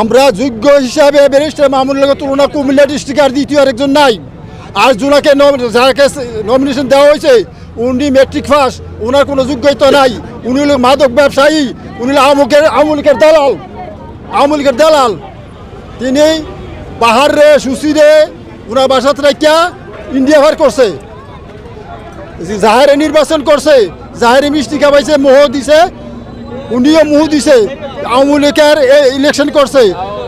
আমরা যোগ্য হিসাবে ব্যারিস্টার মামুনুল হকের তুলনা কুমিল্লা ডিস্ট্রিক্ট আর দ্বিতীয় আরেকজন নাই। আর যাকে নমিনেশন দেওয়া হয়েছে উনি মেট্রিক পাস, ওনার কোনো যোগ্যতা নাই। উনি হলো মাদক ব্যবসায়ী, উনি হলো আওয়ামী লীগের দালাল। তিনি বাহারে সুশিরে ওনার বাসাতে রাখিয়া ইন্ডিয়া ভার করছে, জাহেরে নির্বাচন করছে, জাহেরে মিষ্টি খাওয়াইছে, মোহ দিছে, উনিও মুহ দিছে, আওয়ামী লীগের ইলেকশন করছে।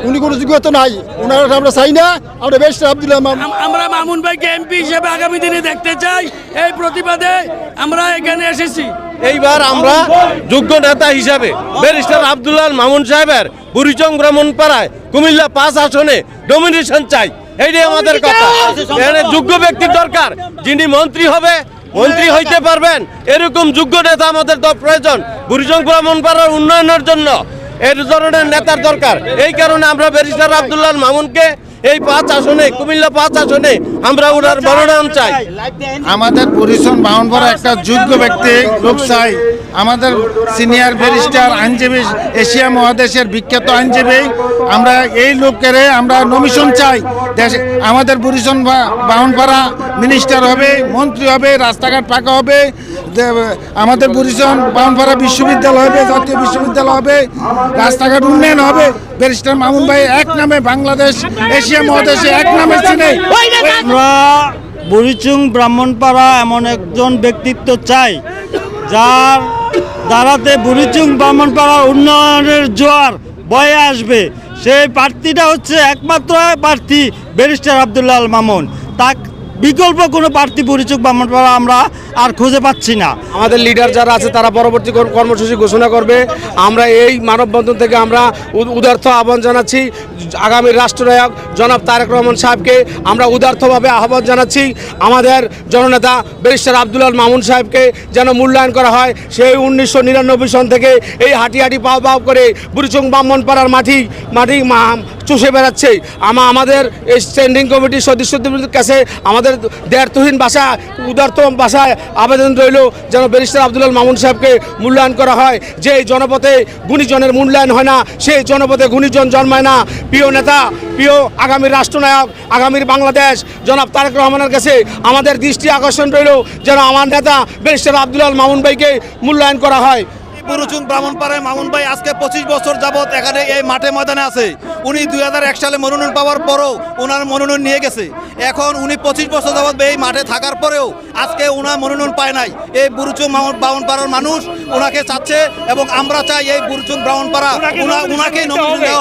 উনি কোনো যোগ্যতা নাই, ওনারা আমরা চাই না। আমরা ব্যারিস্টার আব্দুল্লাহ আমরা মামুন ভাইকে এমপি হিসেবে আগামী দিনে দেখতে চাই। এই প্রতিবাদে আমরা এখানে এসেছি। এইবার আমরা যোগ্য নেতা হিসাবে ব্যারিস্টার আব্দুল্লাহ মামুন সাহেবের বুড়িচং ব্রাহ্মণপাড়ায় কুমিল্লা 5 আসনে নমিনেশন চাই। এইটাই আমাদের কথা। এখানে যোগ্য ব্যক্তির দরকার, যিনি মন্ত্রী হবে, মন্ত্রী হইতে পারবেন, এরকম যোগ্য নেতা আমাদের প্রয়োজন। বুড়িচং ব্রাহ্মণপাড়ার উন্নয়নের জন্য এই ধরনের নেতার দরকার। এই কারণে আমরা ব্যারিস্টার আব্দুল্লাহ মামুনকে এই 5 আসনে, কুমিল্লা 5 আসনে আমরা ওনার মনোনয়ন চাই। আমাদের বুড়িচং ব্রাহ্মণপাড়া একটা যোগ্য ব্যক্তি লোক চাই। আমাদের সিনিয়র ব্যারিস্টার আইনজীবী, এশিয়া মহাদেশের বিখ্যাত আইনজীবী, আমরা এই লোকের আমরা নমিশন চাই। আমাদের বুড়িচং ব্রাহ্মণপাড়া মিনিস্টার হবে, মন্ত্রী হবে, রাস্তাঘাট পাকা হবে, আমাদের বুড়িচং ব্রাহ্মণপাড়া বিশ্ববিদ্যালয় হবে, জাতীয় বিশ্ববিদ্যালয় হবে, রাস্তাঘাট উন্নয়ন হবে। ব্যারিস্টার মামুন ভাই এক নামে বাংলাদেশ, এশিয়া মহাদেশে এক নামে চিনে। আমরা বুড়িচং ব্রাহ্মণপাড়া এমন একজন ব্যক্তিত্ব চাই যার দ্বারাতে বুড়িচং ব্রাহ্মণপাড়া উন্নয়নের জোয়ার বয়ে আসবে। সেই প্রার্থীটা হচ্ছে একমাত্র প্রার্থী ব্যারিস্টার আব্দুল্লাহ মামুন। তার বিকল্প কোনো প্রার্থী বুড়িচং ব্রাহ্মণপাড়া আমরা আর খুঁজে পাচ্ছি না। আমাদের লিডার যারা আছে তারা পরবর্তী কর্মসূচি ঘোষণা করবে। আমরা এই মানববন্ধন থেকে আমরা উদার্থ আহ্বান জানাচ্ছি আগামী রাষ্ট্রনায়ক জনাব তারেক রহমান সাহেবকে। আমরা উদার্থভাবে আহ্বান জানাচ্ছি আমাদের জননেতা ব্যারিস্টার আব্দুল্লাহ মামুন সাহেবকে যেন মূল্যায়ন করা হয়। সেই 1999 সন থেকে এই হাঁটি পাও করে বুড়িচং ব্রাহ্মণপাড়ার মাটি চষে বেড়াচ্ছে। আমাদের এই স্ট্যান্ডিং কমিটির সদস্যদের কাছে আমাদের দ্ব্যর্থহীন ভাষা, উদার্থ ভাষায় আবেদন রইল যেন ব্যারিস্টার আব্দুল্লাহ মামুন সাহেবকে মূল্যায়ন করা হয়। যে জনপথে গুণীজনের মূল্যায়ন হয় না, সেই জনপথে গুণীজন জন্মায় না। প্রিয় নেতা, প্রিয় আগামী রাষ্ট্রনায়ক, আগামীর বাংলাদেশ জনাব তারেক রহমানের কাছে আমাদের দৃষ্টি আকর্ষণ রইল যেন আমার নেতা ব্যারিস্টার আব্দুল্লাহ মামুন ভাইকে মূল্যায়ন করা হয়। বুড়িচং ব্রাহ্মণপাড়ায় মামুন ভাই আজকে 25 বছর যাবৎ এখানে এই মাঠে ময়দানে আছে। উনি 2001 সালে মনোনয়ন পাওয়ার পরও ওনার মনোনয়ন নিয়ে গেছে। এখন উনি 25 বছর যাবৎ এই মাঠে থাকার পরেও আজকে ওনার মনোনয়ন পায় নাই। এই বুড়িচং ব্রাহ্মণপাড়ার মানুষ ওনাকে চাচ্ছে এবং আমরা চাই এই বুড়িচং ব্রাহ্মণপাড়া ওনাকে নমিনেশন দেওয়া।